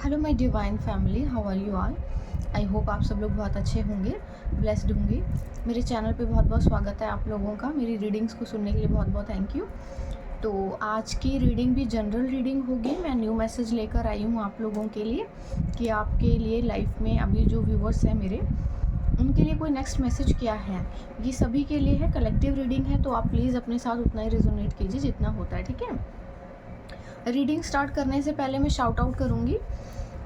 Hello my divine family, how are you all. I hope आप सब लोग बहुत अच्छे होंगे, ब्लेस्ड होंगे। मेरे चैनल पे बहुत बहुत स्वागत है आप लोगों का। मेरी रीडिंग्स को सुनने के लिए बहुत बहुत थैंक यू। तो आज की रीडिंग भी जनरल रीडिंग होगी। मैं न्यू मैसेज लेकर आई हूँ आप लोगों के लिए कि आपके लिए लाइफ में अभी जो व्यूवर्स हैं मेरे, उनके लिए कोई नेक्स्ट मैसेज क्या है। ये सभी के लिए है, कलेक्टिव रीडिंग है, तो आप प्लीज़ अपने साथ उतना ही रेजोनेट कीजिए जितना होता है, ठीक है। रीडिंग स्टार्ट करने से पहले मैं शाउट आउट करूँगी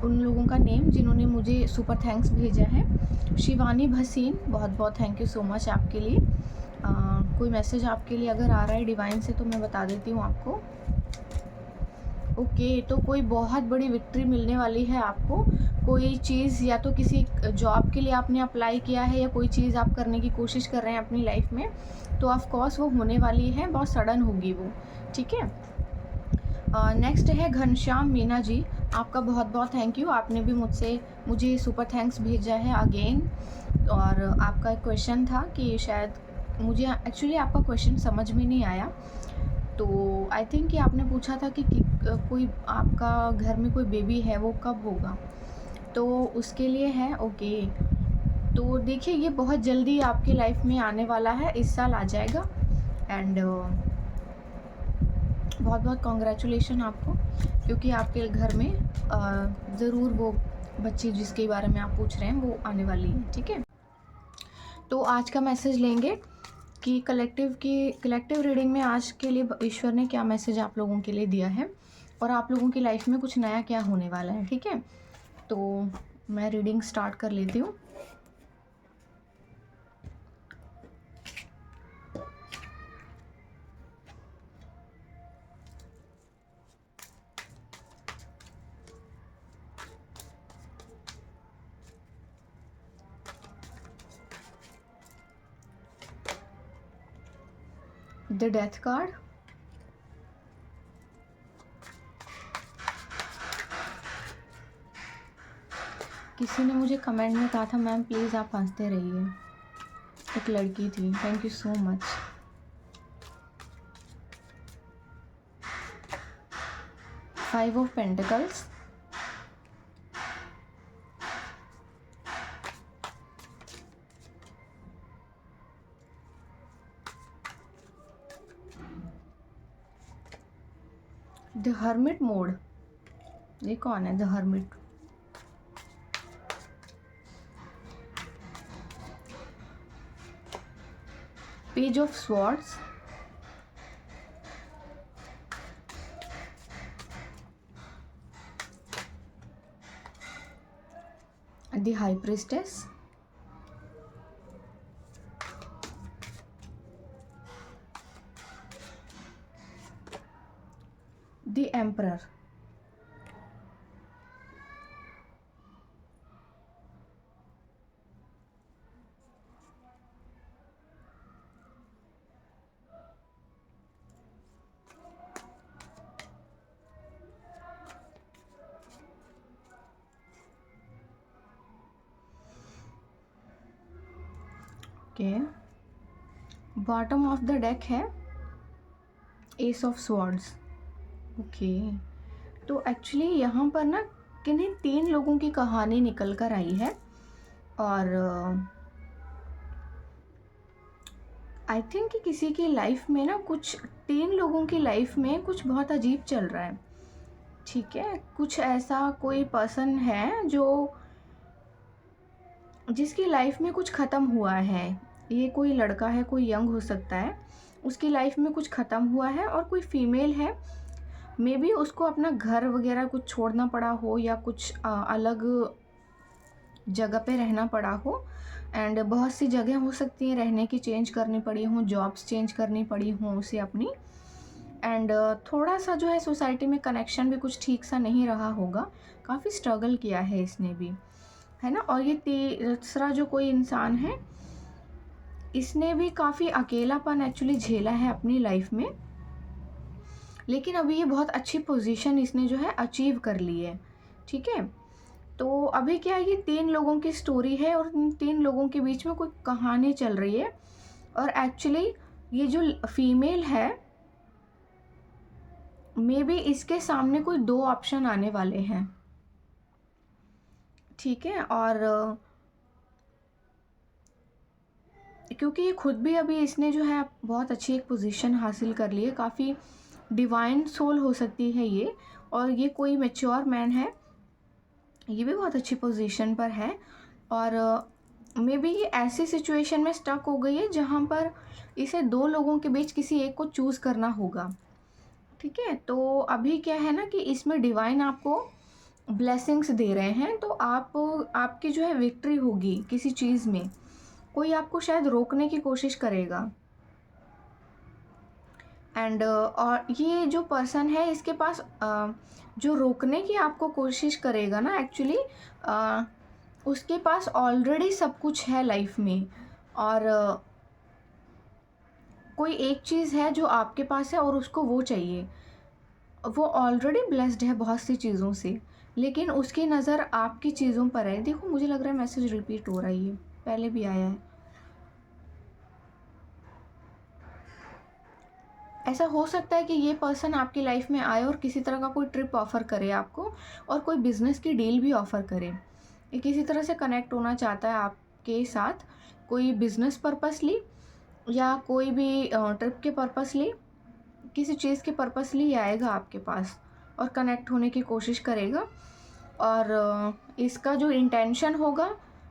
उन लोगों का नेम जिन्होंने मुझे सुपर थैंक्स भेजा है। शिवानी भसीन, बहुत बहुत थैंक यू सो मच आपके लिए। कोई मैसेज आपके लिए अगर आ रहा है डिवाइन से तो मैं बता देती हूँ आपको। ओके, तो कोई बहुत बड़ी विक्ट्री मिलने वाली है आपको। कोई चीज़ या तो किसी जॉब के लिए आपने अप्लाई किया है या कोई चीज़ आप करने की कोशिश कर रहे हैं अपनी लाइफ में, तो ऑफ कोर्स वो होने वाली है, बहुत सडन होगी वो, ठीक है। नेक्स्ट है घनश्याम मीना जी, आपका बहुत बहुत थैंक यू। आपने भी मुझे सुपर थैंक्स भेजा है अगेन। और आपका क्वेश्चन था कि शायद मुझे एक्चुअली आपका क्वेश्चन समझ में नहीं आया, तो आई थिंक कि आपने पूछा था कि कोई आपका घर में कोई बेबी है, वो कब होगा, तो उसके लिए है। ओके, तो देखिए ये बहुत जल्दी आपकी लाइफ में आने वाला है, इस साल आ जाएगा। एंड बहुत बहुत कॉन्ग्रेचुलेशन आपको, क्योंकि आपके घर में ज़रूर वो बच्ची जिसके बारे में आप पूछ रहे हैं वो आने वाली है, ठीक है। तो आज का मैसेज लेंगे कि कलेक्टिव रीडिंग में आज के लिए ईश्वर ने क्या मैसेज आप लोगों के लिए दिया है और आप लोगों की लाइफ में कुछ नया क्या होने वाला है, ठीक है। तो मैं रीडिंग स्टार्ट कर लेती हूँ। द डेथ कार्ड, किसी ने मुझे कमेंट में कहा था मैम प्लीज़ आप हंसते रहिए, एक लड़की थी, thank you so much. Five of pentacles, the hermit mode, ये कौन है the hermit. Page of swords, the high priestess, the emperor. Okay, bottom of the deck है एस ऑफ स्वॉर्ड्स। ओके, तो एक्चुअली यहाँ पर ना किन्हीं 3 लोगों की कहानी निकल कर आई है और आई थिंक कि किसी की लाइफ में ना कुछ 3 लोगों की लाइफ में कुछ बहुत अजीब चल रहा है, ठीक है। कुछ ऐसा कोई पर्सन है जो जिसकी लाइफ में कुछ ख़त्म हुआ है। ये कोई लड़का है, कोई यंग हो सकता है, उसकी लाइफ में कुछ ख़त्म हुआ है और कोई फीमेल है, मे बी उसको अपना घर वगैरह कुछ छोड़ना पड़ा हो या कुछ अलग जगह पे रहना पड़ा हो। एंड बहुत सी जगह हो सकती हैं रहने की, चेंज करनी पड़ी हो, जॉब्स चेंज करनी पड़ी हो उसे अपनी। एंड थोड़ा सा जो है सोसाइटी में कनेक्शन भी कुछ ठीक सा नहीं रहा होगा, काफ़ी स्ट्रगल किया है इसने भी, है ना। और ये तीसरा जो कोई इंसान है, इसने भी काफ़ी अकेलापन एक्चुअली झेला है अपनी लाइफ में, लेकिन अभी ये बहुत अच्छी पोजीशन इसने जो है अचीव कर ली है, ठीक है। तो अभी क्या है, ये 3 लोगों की स्टोरी है और इन 3 लोगों के बीच में कोई कहानी चल रही है। और एक्चुअली ये जो फीमेल है, मे बी इसके सामने कोई 2 ऑप्शन आने वाले हैं, ठीक है। और क्योंकि ये खुद भी अभी इसने जो है बहुत अच्छी एक पोजीशन हासिल कर ली है, काफ़ी डिवाइन सोल हो सकती है ये, और ये कोई मैच्योर मैन है, ये भी बहुत अच्छी पोजीशन पर है। और मे बी ये ऐसी सिचुएशन में स्टक हो गई है जहाँ पर इसे दो लोगों के बीच किसी एक को चूज़ करना होगा। ठीक है, तो अभी क्या है ना कि इसमें डिवाइन आपको ब्लेसिंग्स दे रहे हैं, तो आपकी जो है विक्ट्री होगी किसी चीज़ में। कोई आपको शायद रोकने की कोशिश करेगा, एंड और ये जो पर्सन है इसके पास जो रोकने की आपको कोशिश करेगा ना, एक्चुअली उसके पास ऑलरेडी सब कुछ है लाइफ में। और कोई एक चीज़ है जो आपके पास है और उसको वो चाहिए। वो ऑलरेडी ब्लेस्ड है बहुत सी चीज़ों से, लेकिन उसकी नज़र आपकी चीज़ों पर है। देखो, मुझे लग रहा है मैसेज रिपीट हो रहा है, ये पहले भी आया है। ऐसा हो सकता है कि ये पर्सन आपकी लाइफ में आए और किसी तरह का कोई ट्रिप ऑफ़र करे आपको, और कोई बिज़नेस की डील भी ऑफ़र करे। ये किसी तरह से कनेक्ट होना चाहता है आपके साथ, कोई बिज़नेस पर्पसली या कोई भी ट्रिप के पर्पसली, किसी चीज़ के पर्पसली आएगा आपके पास और कनेक्ट होने की कोशिश करेगा। और इसका जो इंटेंशन होगा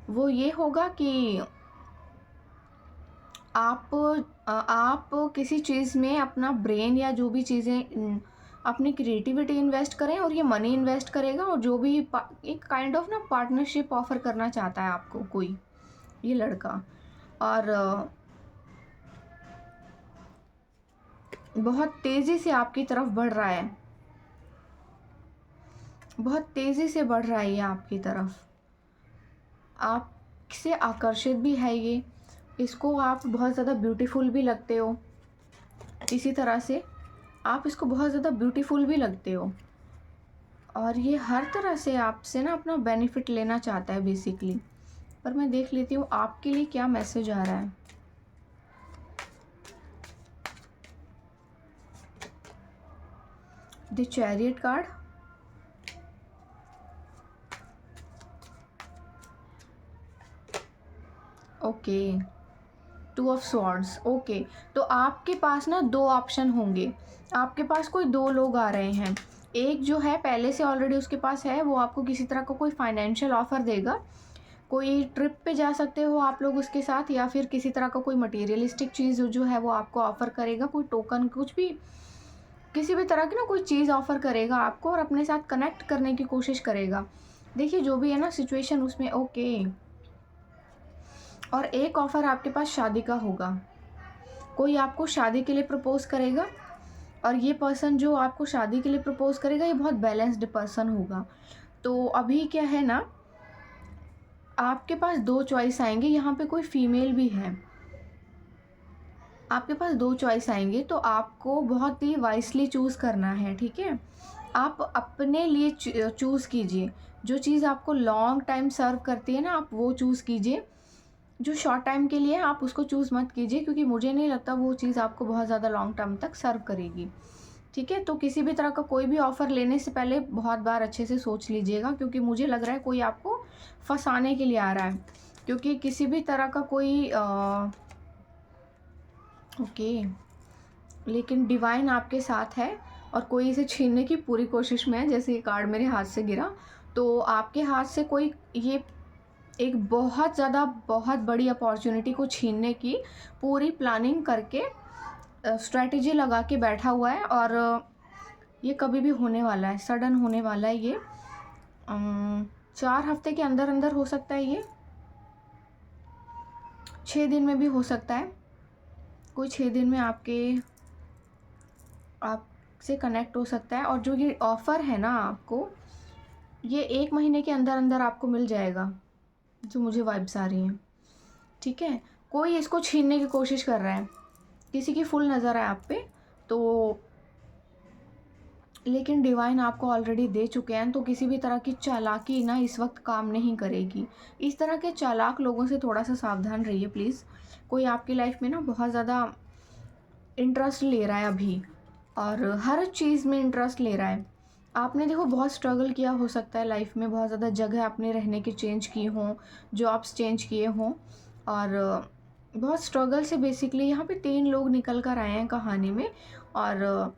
वो ये होगा कि आप किसी चीज़ में अपना ब्रेन या जो भी चीज़ें अपनी क्रिएटिविटी इन्वेस्ट करें, और ये मनी इन्वेस्ट करेगा, और जो भी एक काइंड ऑफ ना पार्टनरशिप ऑफ़र करना चाहता है आपको कोई, ये लड़का। और बहुत तेज़ी से आपकी तरफ बढ़ रहा है, बहुत तेज़ी से बढ़ रहा है ये आपकी तरफ, आपसे आकर्षित भी है ये। इसको आप बहुत ज़्यादा ब्यूटीफुल भी लगते हो, इसी तरह से आप इसको बहुत ज़्यादा ब्यूटीफुल भी लगते हो, और ये हर तरह से आपसे ना अपना बेनिफिट लेना चाहता है बेसिकली। पर मैं देख लेती हूँ आपके लिए क्या मैसेज आ रहा है। The chariot card, okay, 2 of swords, okay. तो आपके पास ना 2 ऑप्शन होंगे, आपके पास कोई 2 लोग आ रहे हैं। एक जो है पहले से ऑलरेडी उसके पास है, वो आपको किसी तरह का कोई फाइनेंशियल ऑफ़र देगा, कोई ट्रिप पे जा सकते हो आप लोग उसके साथ, या फिर किसी तरह का कोई मटेरियलिस्टिक चीज़ जो है वो आपको ऑफ़र करेगा, कोई टोकन, कुछ भी, किसी भी तरह की ना कोई चीज़ ऑफ़र करेगा आपको और अपने साथ कनेक्ट करने की कोशिश करेगा। देखिए, जो भी है ना सिचुएशन उसमें, ओके। और एक ऑफ़र आपके पास शादी का होगा, कोई आपको शादी के लिए प्रपोज़ करेगा, और ये पर्सन जो आपको शादी के लिए प्रपोज़ करेगा ये बहुत बैलेंस्ड पर्सन होगा। तो अभी क्या है ना, आपके पास 2 चॉइस आएँगे, यहाँ पे कोई फीमेल भी है। आपके पास 2 चॉइस आएँगे, तो आपको बहुत ही वाइसली चूज़ करना है, ठीक है? आप अपने लिए चूज़ कीजिए, जो चीज़ आपको लॉन्ग टाइम सर्व करती है ना, आप वो चूज़ कीजिए। जो शॉर्ट टाइम के लिए है आप उसको चूज़ मत कीजिए, क्योंकि मुझे नहीं लगता वो चीज़ आपको बहुत ज़्यादा लॉन्ग टर्म तक सर्व करेगी, ठीक है? तो किसी भी तरह का कोई भी ऑफ़र लेने से पहले बहुत बार अच्छे से सोच लीजिएगा, क्योंकि मुझे लग रहा है कोई आपको फँसाने के लिए आ रहा है, क्योंकि किसी भी तरह का कोई ओके, लेकिन डिवाइन आपके साथ है और कोई इसे छीनने की पूरी कोशिश में है। जैसे ये कार्ड मेरे हाथ से गिरा, तो आपके हाथ से कोई ये एक बहुत ज़्यादा बहुत बड़ी अपॉर्चुनिटी को छीनने की पूरी प्लानिंग करके स्ट्रैटेजी लगा के बैठा हुआ है, और ये कभी भी होने वाला है, सडन होने वाला है ये। 4 हफ्ते के अंदर अंदर हो सकता है ये, 6 दिन में भी हो सकता है, कोई 6 दिन में आपसे कनेक्ट हो सकता है। और जो ये ऑफ़र है ना आपको, ये 1 महीने के अंदर अंदर आपको मिल जाएगा, जो मुझे वाइब्स आ रही हैं, ठीक है? कोई इसको छीनने की कोशिश कर रहा है, किसी की फुल नज़र है आप पे, तो लेकिन डिवाइन आपको ऑलरेडी दे चुके हैं, तो किसी भी तरह की चालाकी ना इस वक्त काम नहीं करेगी। इस तरह के चालाक लोगों से थोड़ा सा सावधान रहिए प्लीज़। कोई आपकी लाइफ में ना बहुत ज़्यादा इंटरेस्ट ले रहा है अभी, और हर चीज़ में इंटरेस्ट ले रहा है, आपने देखो बहुत स्ट्रगल किया हो सकता है लाइफ में, बहुत ज़्यादा जगह अपने रहने की चेंज की हों, जॉब्स चेंज किए हों, और बहुत स्ट्रगल से बेसिकली यहाँ पे 3 लोग निकल कर आए हैं कहानी में। और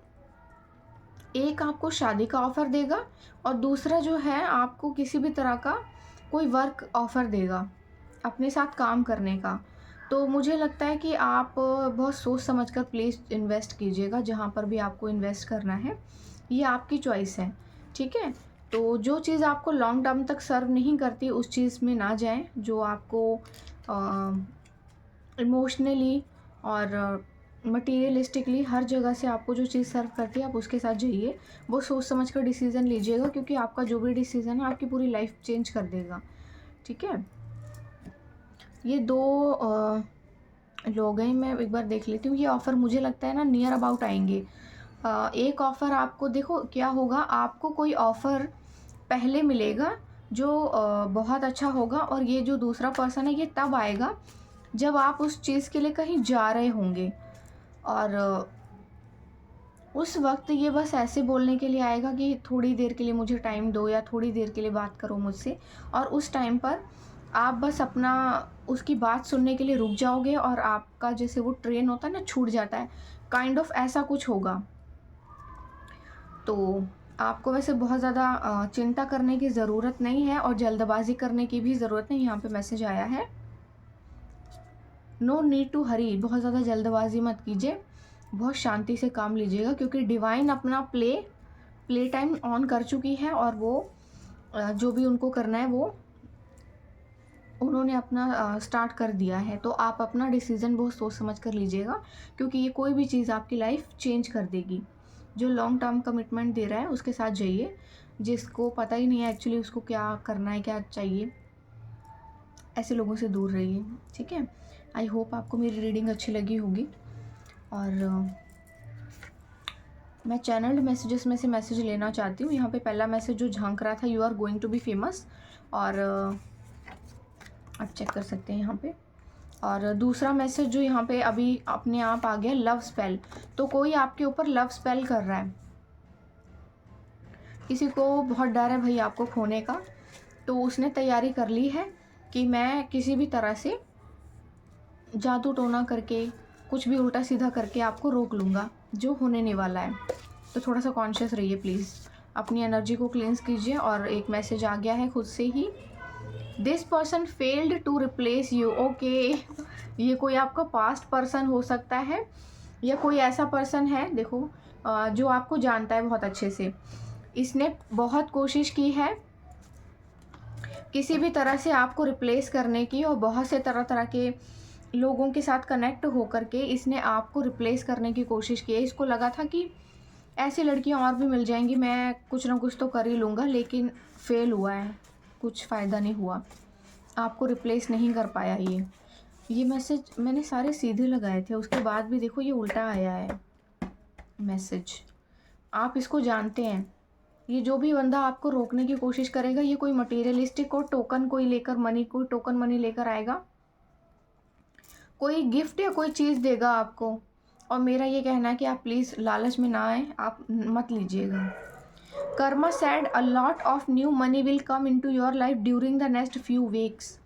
एक आपको शादी का ऑफ़र देगा और दूसरा जो है आपको किसी भी तरह का कोई वर्क ऑफ़र देगा, अपने साथ काम करने का। तो मुझे लगता है कि आप बहुत सोच समझ कर प्लीज़ इन्वेस्ट कीजिएगा, जहाँ पर भी आपको इन्वेस्ट करना है, ये आपकी चॉइस है, ठीक है? तो जो चीज़ आपको लॉन्ग टर्म तक सर्व नहीं करती, उस चीज़ में ना जाएँ, जो आपको इमोशनली और मटीरियलिस्टिकली हर जगह से आपको जो चीज़ सर्व करती है, आप उसके साथ जाइए। वो सोच समझ कर डिसीज़न लीजिएगा, क्योंकि आपका जो भी डिसीज़न है आपकी पूरी लाइफ चेंज कर देगा, ठीक है? ये 2 लोग हैं, मैं एक बार देख लेती हूँ। ये ऑफ़र मुझे लगता है ना नियर अबाउट आएँगे। एक ऑफ़र आपको देखो क्या होगा, आपको कोई ऑफ़र पहले मिलेगा जो बहुत अच्छा होगा, और ये जो दूसरा पर्सन है ये तब आएगा जब आप उस चीज़ के लिए कहीं जा रहे होंगे, और उस वक़्त ये बस ऐसे बोलने के लिए आएगा कि थोड़ी देर के लिए मुझे टाइम दो, या थोड़ी देर के लिए बात करो मुझसे, और उस टाइम पर आप बस अपना उसकी बात सुनने के लिए रुक जाओगे, और आपका जैसे वो ट्रेन होता है ना, छूट जाता है, काइंड ऑफ ऐसा कुछ होगा। तो आपको वैसे बहुत ज़्यादा चिंता करने की ज़रूरत नहीं है, और जल्दबाज़ी करने की भी ज़रूरत नहीं। यहाँ पे मैसेज आया है, नो नीड टू हरी, बहुत ज़्यादा जल्दबाज़ी मत कीजिए, बहुत शांति से काम लीजिएगा, क्योंकि डिवाइन अपना प्ले टाइम ऑन कर चुकी है, और वो जो भी उनको करना है वो उन्होंने अपना स्टार्ट कर दिया है। तो आप अपना डिसीज़न बहुत सोच समझ कर लीजिएगा, क्योंकि ये कोई भी चीज़ आपकी लाइफ चेंज कर देगी। जो लॉन्ग टर्म कमिटमेंट दे रहा है उसके साथ जाइए, जिसको पता ही नहीं है एक्चुअली उसको क्या करना है, क्या चाहिए, ऐसे लोगों से दूर रहिए, ठीक है? आई होप आपको मेरी रीडिंग अच्छी लगी होगी। और मैं चैनल्ड मैसेजेस में से मैसेज लेना चाहती हूँ। यहाँ पे पहला मैसेज जो झांक रहा था, you are going to be famous, और आप चेक कर सकते हैं यहाँ पे। और दूसरा मैसेज जो यहाँ पे अभी अपने आप आ गया, लव स्पेल। तो कोई आपके ऊपर लव स्पेल कर रहा है, किसी को बहुत डर है भाई आपको खोने का, तो उसने तैयारी कर ली है कि मैं किसी भी तरह से जादू टोना करके, कुछ भी उल्टा सीधा करके आपको रोक लूँगा, जो होने नहीं वाला है। तो थोड़ा सा कॉन्शियस रहिए प्लीज़, अपनी एनर्जी को क्लींस कीजिए। और एक मैसेज आ गया है खुद से ही, this person failed to replace you. Okay, ये कोई आपका पास्ट पर्सन हो सकता है, या कोई ऐसा पर्सन है देखो जो आपको जानता है बहुत अच्छे से। इसने बहुत कोशिश की है किसी भी तरह से आपको रिप्लेस करने की, और बहुत से तरह तरह के लोगों के साथ कनेक्ट होकर के इसने आपको रिप्लेस करने की कोशिश की है। इसको लगा था कि ऐसी लड़कियां और भी मिल जाएंगी, मैं कुछ ना कुछ तो कर ही लूँगा, लेकिन फेल हुआ है, कुछ फ़ायदा नहीं हुआ, आपको रिप्लेस नहीं कर पाया। ये मैसेज मैंने सारे सीधे लगाए थे, उसके बाद भी देखो ये उल्टा आया है मैसेज। आप इसको जानते हैं, ये जो भी बंदा आपको रोकने की कोशिश करेगा, ये कोई मटेरियलिस्टिक और टोकन कोई लेकर कोई टोकन मनी लेकर आएगा, कोई गिफ्ट या कोई चीज़ देगा आपको। और मेरा ये कहना है कि आप प्लीज़ लालच में ना आए, आप मत लीजिएगा। Karma said a lot of new money will come into your life during the next few weeks.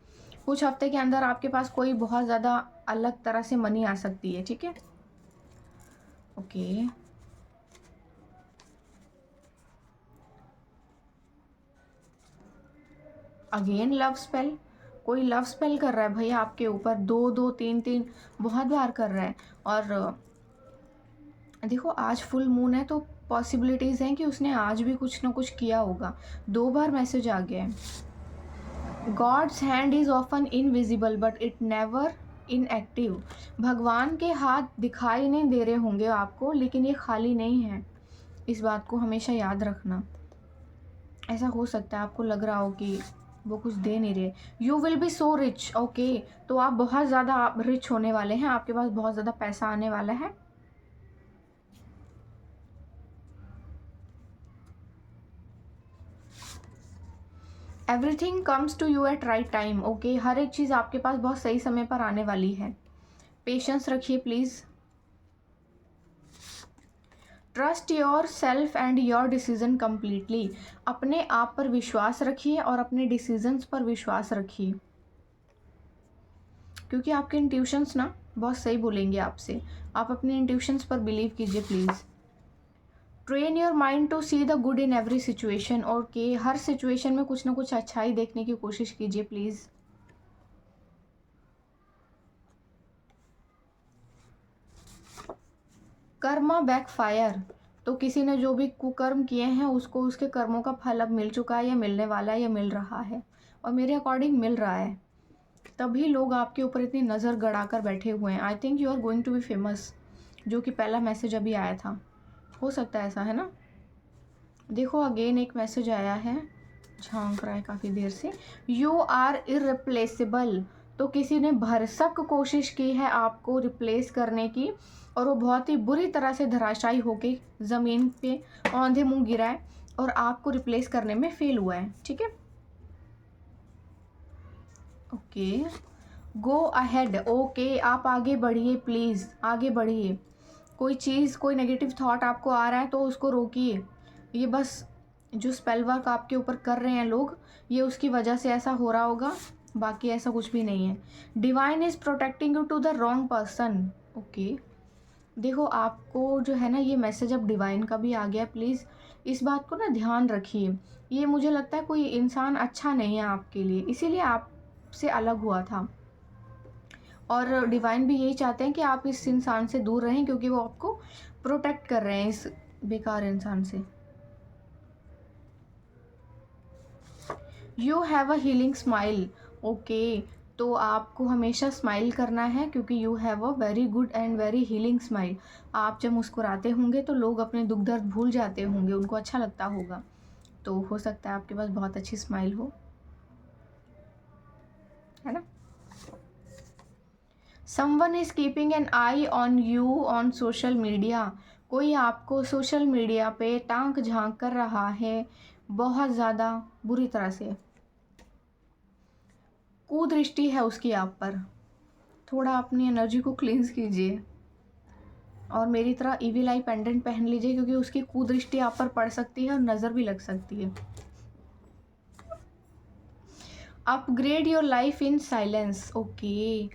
कुछ हफ्ते के अंदर आपके पास कोई बहुत ज़्यादा अलग तरह से मनी आ सकती है, ठीक है? ओके, अगेन लव स्पेल, कोई लव स्पेल कर रहा है भैया आपके ऊपर, 2-2 3-3 बहुत बार कर रहा है। और देखो आज फुल मून है, तो पॉसिबिलिटीज़ हैं कि उसने आज भी कुछ ना कुछ किया होगा। 2 बार मैसेज आ गया है। God's hand is often invisible but it never inactive. भगवान के हाथ दिखाई नहीं दे रहे होंगे आपको, लेकिन ये खाली नहीं है, इस बात को हमेशा याद रखना। ऐसा हो सकता है आपको लग रहा हो कि वो कुछ दे नहीं रहे। You will be so rich. Okay, तो आप बहुत ज़्यादा रिच होने वाले हैं, आपके पास बहुत ज़्यादा पैसा आने वाला है। Everything comes to you at right time. Okay, हर एक चीज़ आपके पास बहुत सही समय पर आने वाली है, पेशेंस रखिए please. Trust your self and your decision completely. अपने आप पर विश्वास रखिए और अपने डिसीजंस पर विश्वास रखिए, क्योंकि आपके इंट्यूशंस ना बहुत सही बोलेंगे आपसे। आप अपने इंट्यूशंस पर बिलीव कीजिए please. Train your mind to see the good in every situation. और कि हर सिचुएशन में कुछ ना कुछ अच्छाई देखने की कोशिश कीजिए प्लीज़। कर्मा बैकफायर। तो किसी ने जो भी कुकर्म किए हैं उसको उसके कर्मों का फल अब मिल चुका है, या मिलने वाला है, या मिल रहा है, और मेरे अकॉर्डिंग मिल रहा है। तभी लोग आपके ऊपर इतनी नज़र गड़ा कर बैठे हुए हैं। I think you are going to be famous, जो कि पहला मैसेज अभी आया था। हो सकता है ऐसा, है ना। देखो अगेन एक मैसेज आया है, झांक रहा है काफ़ी देर से। You are irreplaceable. तो किसी ने भरसक कोशिश की है आपको रिप्लेस करने की, और वो बहुत ही बुरी तरह से धराशायी होके ज़मीन पे औंधे मुंह गिरा है, और आपको रिप्लेस करने में फेल हुआ है। ठीक है, ओके, गो अहेड। ओके, आप आगे बढ़िए प्लीज़, आगे बढ़िए। कोई चीज़, कोई नेगेटिव थॉट आपको आ रहा है तो उसको रोकिए। ये बस जो स्पेल वर्क आपके ऊपर कर रहे हैं लोग, ये उसकी वजह से ऐसा हो रहा होगा, बाकी ऐसा कुछ भी नहीं है। Divine is protecting you to the wrong person. Okay, देखो आपको जो है ना, ये मैसेज अब डिवाइन का भी आ गया। प्लीज़ इस बात को ना ध्यान रखिए। ये मुझे लगता है कोई इंसान अच्छा नहीं है आपके लिए, इसीलिए आपसे अलग हुआ था, और डिवाइन भी यही चाहते हैं कि आप इस इंसान से दूर रहें, क्योंकि वो आपको प्रोटेक्ट कर रहे हैं इस बेकार इंसान से। You have a healing smile. Okay, तो आपको हमेशा स्माइल करना है, क्योंकि you have a very good and very healing smile. आप जब मुस्कुराते होंगे तो लोग अपने दुख दर्द भूल जाते होंगे, उनको अच्छा लगता होगा। तो हो सकता है आपके पास बहुत अच्छी स्माइल हो, है ना। Someone is keeping an I on you on social media. कोई आपको सोशल मीडिया पे ताक झांक कर रहा है, बहुत ज़्यादा बुरी तरह से। कुदृष्टि है उसकी आप पर। थोड़ा अपनी एनर्जी को क्लींस कीजिए, और मेरी तरह ईविल आई पेंडेंट पहन लीजिए, क्योंकि उसकी कुदृष्टि आप पर पड़ सकती है और नज़र भी लग सकती है। Upgrade your life in silence. Okay,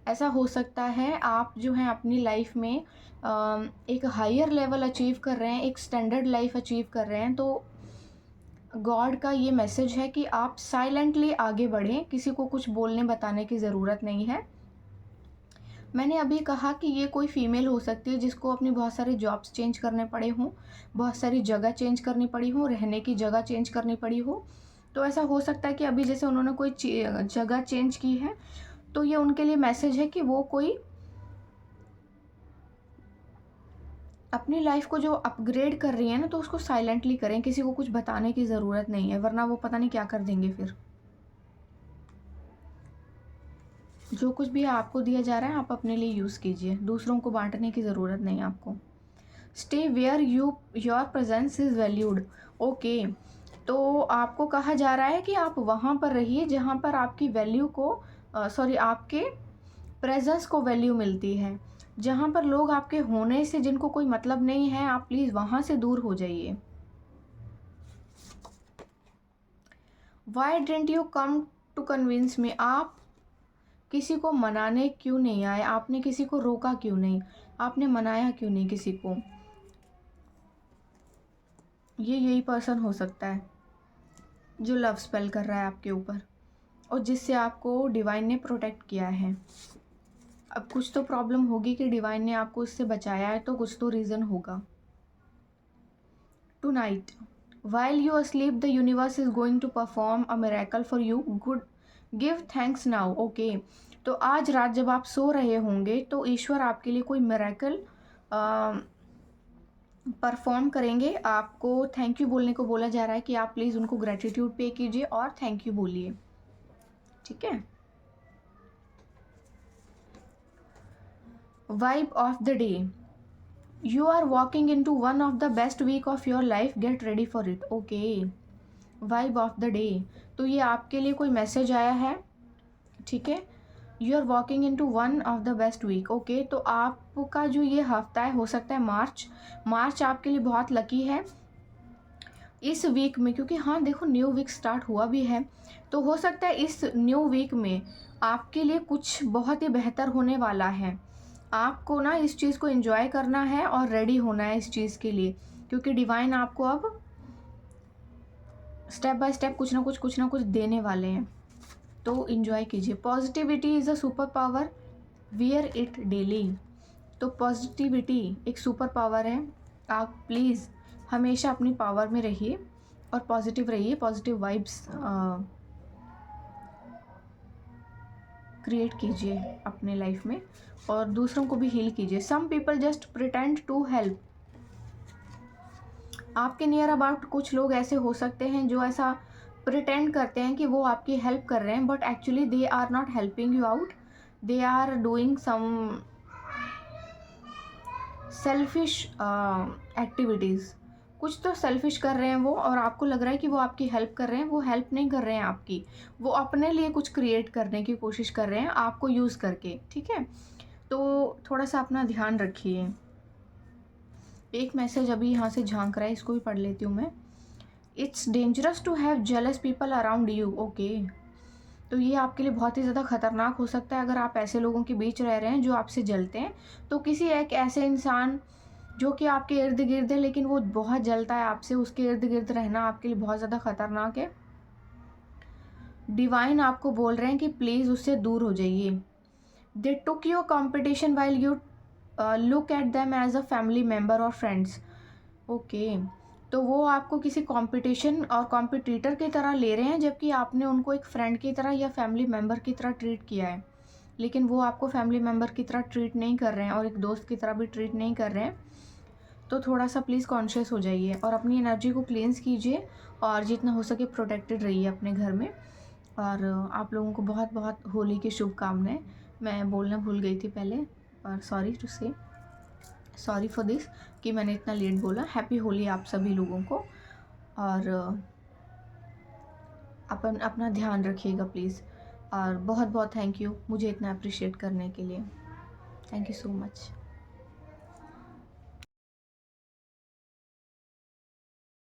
ऐसा हो सकता है आप जो हैं अपनी लाइफ में एक हायर लेवल अचीव कर रहे हैं, एक स्टैंडर्ड लाइफ अचीव कर रहे हैं, तो गॉड का ये मैसेज है कि आप साइलेंटली आगे बढ़ें। किसी को कुछ बोलने बताने की ज़रूरत नहीं है। मैंने अभी कहा कि ये कोई फीमेल हो सकती है जिसको अपनी बहुत सारे जॉब्स चेंज करने पड़े हों, बहुत सारी जगह चेंज करनी पड़ी हो, रहने की जगह चेंज करनी पड़ी हो। तो ऐसा हो सकता है कि अभी जैसे उन्होंने कोई जगह चेंज की है, तो ये उनके लिए मैसेज है कि वो कोई अपनी लाइफ को जो अपग्रेड कर रही है ना, तो उसको साइलेंटली करें। किसी को कुछ बताने की ज़रूरत नहीं है, वरना वो पता नहीं क्या कर देंगे फिर। जो कुछ भी आपको दिया जा रहा है आप अपने लिए यूज़ कीजिए, दूसरों को बांटने की ज़रूरत नहीं आपको। Stay where your presence is valued. Okay, तो आपको कहा जा रहा है कि आप वहाँ पर रहिए जहाँ पर आपकी वैल्यू को आपके प्रेजेंस को वैल्यू मिलती है। जहाँ पर लोग आपके होने से जिनको कोई मतलब नहीं है, आप प्लीज़ वहाँ से दूर हो जाइए। Why didn't you come to convince me. आप किसी को मनाने क्यों नहीं आए, आपने किसी को रोका क्यों नहीं, आपने मनाया क्यों नहीं किसी को। ये यही पर्सन हो सकता है जो लव स्पेल कर रहा है आपके ऊपर, और जिससे आपको डिवाइन ने प्रोटेक्ट किया है। अब कुछ तो प्रॉब्लम होगी कि डिवाइन ने आपको इससे बचाया है, तो कुछ तो रीज़न होगा। Tonight while you asleep the universe is going to perform a miracle for you. Good, give thanks now. Okay, तो आज रात जब आप सो रहे होंगे तो ईश्वर आपके लिए कोई मिरेकल परफॉर्म करेंगे। आपको थैंक यू बोलने को बोला जा रहा है कि आप प्लीज़ उनको ग्रेटिट्यूड पे कीजिए और थैंक यू बोलिए। ठीक है, vibe of the day. You are walking into one of the best week of your life. Get ready for it. Okay. Vibe of the day. तो ये आपके लिए कोई मैसेज आया है, ठीक है। You are walking in to one of the best week. Okay, तो आपका जो ये हफ्ता है, हो सकता है मार्च आपके लिए बहुत लकी है इस वीक में, क्योंकि हाँ देखो न्यू वीक स्टार्ट हुआ भी है, तो हो सकता है इस न्यू वीक में आपके लिए कुछ बहुत ही बेहतर होने वाला है। आपको ना इस चीज़ को एंजॉय करना है और रेडी होना है इस चीज़ के लिए, क्योंकि डिवाइन आपको अब स्टेप बाय स्टेप कुछ ना कुछ देने वाले हैं, तो इन्जॉय कीजिए। Positivity is a super power, wear it daily. तो पॉजिटिविटी एक सुपर पावर है, आप प्लीज़ हमेशा अपनी पावर में रहिए और पॉजिटिव रहिए, पॉजिटिव वाइब्स क्रिएट कीजिए अपने लाइफ में और दूसरों को भी हील कीजिए। Some people just pretend to help. आपके नियर अबाउट कुछ लोग ऐसे हो सकते हैं जो ऐसा प्रिटेंड करते हैं कि वो आपकी हेल्प कर रहे हैं, but actually they are not helping you out, they are doing some selfish activities. कुछ तो सेल्फिश कर रहे हैं वो, और आपको लग रहा है कि वो आपकी हेल्प कर रहे हैं, वो हेल्प नहीं कर रहे हैं आपकी, वो अपने लिए कुछ क्रिएट करने की कोशिश कर रहे हैं आपको यूज़ करके, ठीक है। तो थोड़ा सा अपना ध्यान रखिए। एक मैसेज अभी यहाँ से झांक रहा है, इसको भी पढ़ लेती हूँ मैं। It's dangerous to have jealous people around you. Okay, तो ये आपके लिए बहुत ही ज़्यादा खतरनाक हो सकता है अगर आप ऐसे लोगों के बीच रह रहे हैं जो आपसे जलते हैं। तो किसी एक ऐसे इंसान जो कि आपके इर्द गिर्द है लेकिन वो बहुत जलता है आपसे, उसके इर्द गिर्द रहना आपके लिए बहुत ज़्यादा खतरनाक है। डिवाइन आपको बोल रहे हैं कि प्लीज़ उससे दूर हो जाइए। They took your competition while you look at them as a family member और फ्रेंड्स। ओके, तो वो आपको किसी कंपटीशन और कॉम्पिटिटर की तरह ले रहे हैं, जबकि आपने उनको एक फ्रेंड की तरह या फैमिली मेम्बर की तरह ट्रीट किया है, लेकिन वो आपको फैमिली मेम्बर की तरह ट्रीट नहीं कर रहे हैं और एक दोस्त की तरह भी ट्रीट नहीं कर रहे हैं। तो थोड़ा सा प्लीज़ कॉन्शियस हो जाइए और अपनी एनर्जी को क्लींस कीजिए और जितना हो सके प्रोटेक्टेड रहिए अपने घर में। और आप लोगों को बहुत बहुत होली की शुभकामनाएं। मैं बोलना भूल गई थी पहले, और सॉरी फॉर दिस कि मैंने इतना लेट बोला। हैप्पी होली आप सभी लोगों को, और अपना ध्यान रखिएगा प्लीज़। और बहुत बहुत थैंक यू मुझे इतना अप्रिशिएट करने के लिए। Thank you so much.